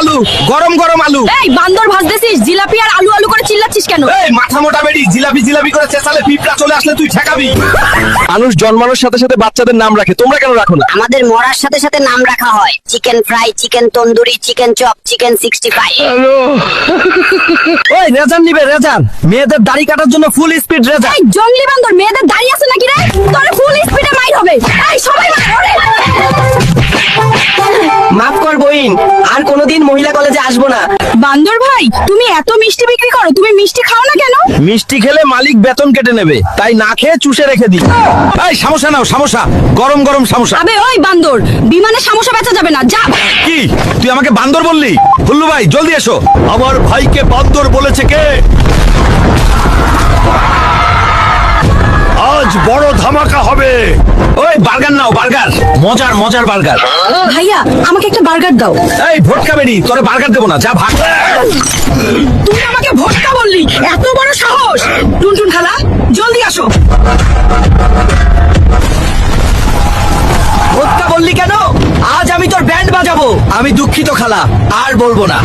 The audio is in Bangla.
আলু, গরম গরম আলু। এই বান্দর ভাজতেছিস, জিলাপি আর আলু আলু করে চিল্লাচ্ছিস কেন? এই মাথা মোটা বেড়ি, জিলাপি জিলাপি করে চেঁচালে পিঁপড়া চলে আসলে তুই ঠেকাবি। মানুষ জন্মানোর সাথে সাথে বাচ্চাদের নাম রাখে, তোমরা কেন রাখো না? আমাদের মরার সাথে সাথে নাম রাখা হয় chicken fry, chicken tandoori, chicken chop, chicken 65। ওই রেজান নিবে রেজান, মেয়েদের দাড়ি কাটার জন্য ফুল স্পিড রেজান। এই জঙ্গলি বান্দর, মেয়েদের দাড়ি আছে নাকি রে? তোর ফুল স্পিডে মাইর হবে। এই সবাই মার, ওরে। মাফ কর বইন, আর কোনোদিন মহিলা কলেজে আসবো না। বান্দর ভাই, তুমি এত মিষ্টি বিক্রি করো, তুমি মিষ্টি খাও না কেন? মিষ্টি খেলে মালিক বেতন কেটে নেবে, তাই না খেয়ে চুষে রেখে দিই। এই সমস্যা নাও, সমস্যা, গরম গরম সমস্যা। আবে ওই বান্দর, বিমানে সমস্যা বেচা যাবে না, যা। কি তুই আমাকে বান্দর বললি? হুল্লু ভাই জলদি এসো। আমার ভাইকে বান্দর বলেছে কে? আজ বড় ধামাকা হবে। ওই বার্গার নাও, বার্গার, মজার মজার বার্গার। ভাইয়া আমাকে একটা বার্গার দাও। এই ভোটকা বেরি, তোরে বার্গার দেবো না, যা ভাগ। তুই আমাকে ভোটকা বললি? এত বড় সাহস! টুনটুন খালা, জলদি আসো। ভোটকা বললি কেন? আজ আমি তোর ব্যান্ড বাজাবো। আমি দুঃখিত খালা, আর বলবো না।